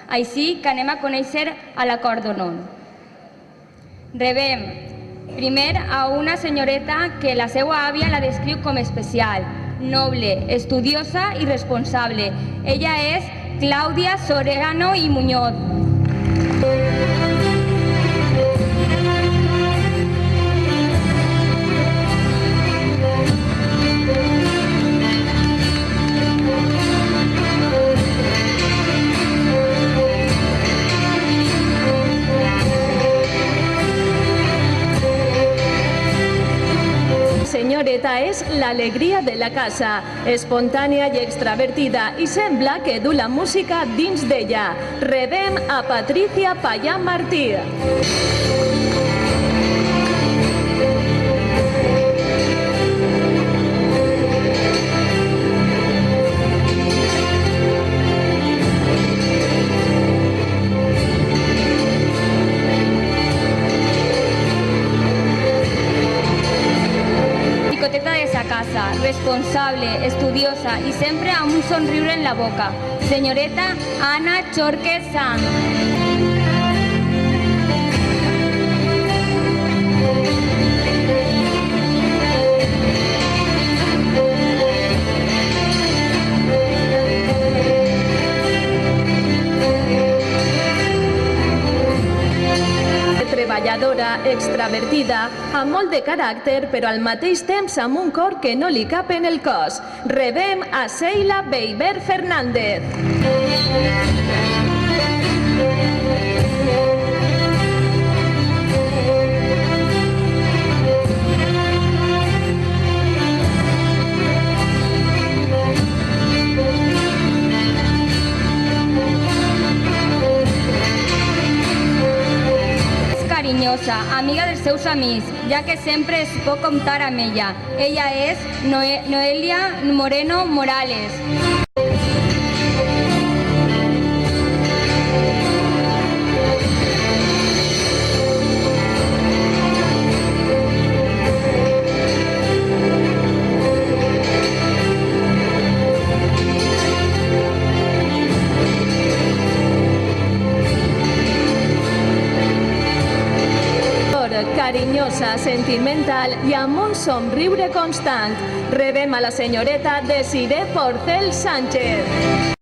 Així que anem a conèixer a la cor d'honor. Rebem primer a una senyoreta que la seva àvia la descriu com especial, noble, estudiosa i responsable. Ella és Clàudia Soriano i Muñoz. Senyoreta és l'alegria de la casa, espontània i extravertida, i sembla que du la música dins d'ella. Rebem a Patricia Payá Martí. De sa casa, responsable, estudiosa i sempre amb un somriure en la boca. Senyoreta Ana Chorque Sanz. Treballadora, extravertida, amb molt de caràcter, però al mateix temps amb un cor que no li cap en el cos. Rebem a Sheila Beiber Fernández. Carinyosa, amiga dels seus amics, ja que sempre es pot comptar amb ella. Ella és Noelia Moreno Morales. Carinyosa, sentimental i amb un somriure constant. Rebem a la senyoreta Desiré Porcel Sánchez.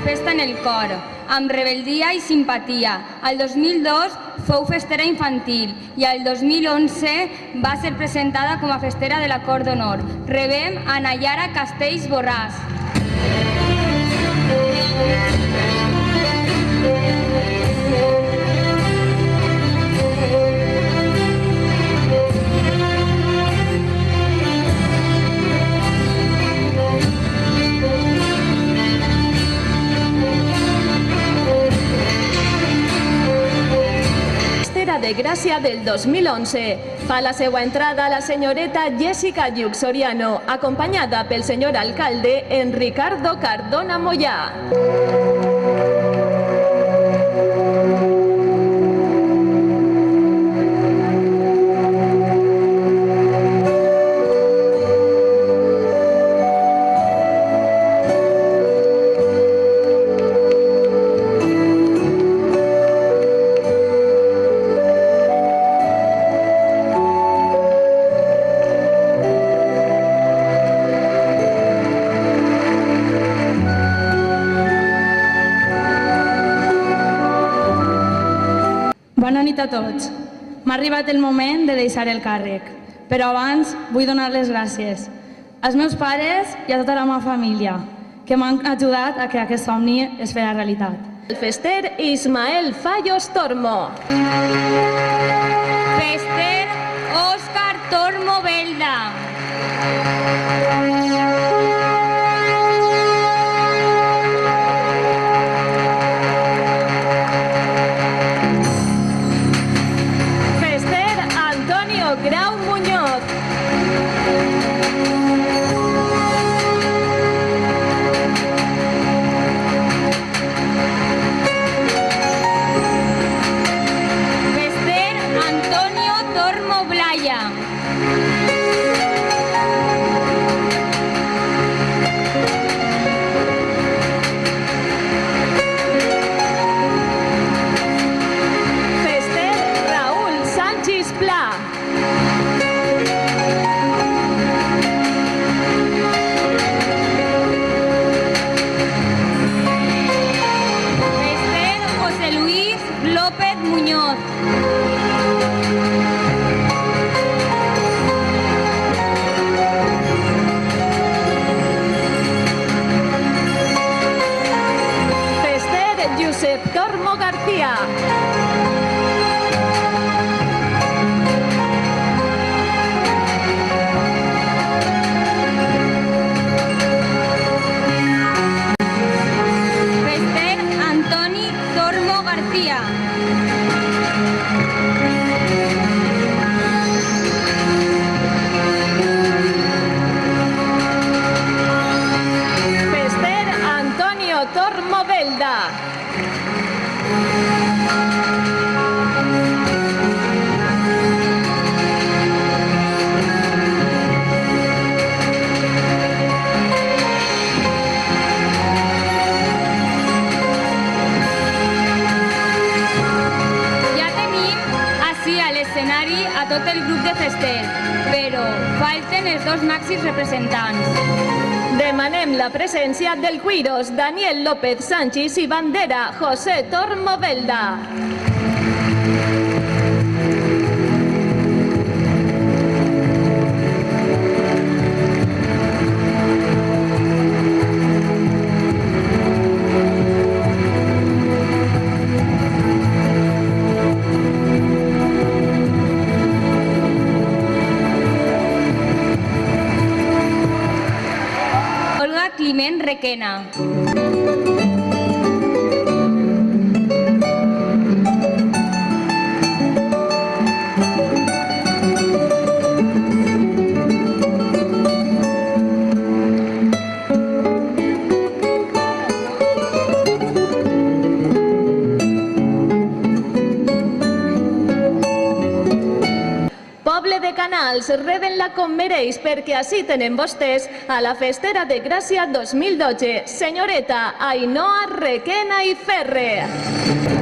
Festa en el cor, amb rebeldia i simpatia. Al 2002 fou festera infantil i al 2011 va ser presentada com a festera de la Cor d'Honor. Rebem a Nayara Castells Borràs. De Gràcia del 2011. Fa la seva entrada la senyoreta Jessica Lluc Soriano, acompanyada pel senyor alcalde en Ricardo Cardona Moyà. Bona nit a tots. M'ha arribat el moment de deixar el càrrec, però abans vull donar les gràcies als meus pares i a tota la meva família, que m'han ajudat a que aquest somni es fes realitat. El fester Ismael Fallos Tormo. Fester Òscar Tormo Belda. Grau Muñoz. Fester Antonio Tormo Blaya. Fester Raúl Sánchez Pla. Fester José Luis López Muñoz. Fester Josep Tormo García. Fester Antoni Tormo García. Fester Antonio Tormo Belda. Ja tenim ací a l'escenari a tot el grup de Fester, però falten els dos màxims representants. Demanem la presència del Cuiros Daniel López Sánchez i bandera José Tormo Belda. Olga Climent Requena. Poble de Canals, reben-la com mereix perquè així tenen vostès a la Festera de Gràcia 2012, senyoreta Ainhoa Requena i Ferrer.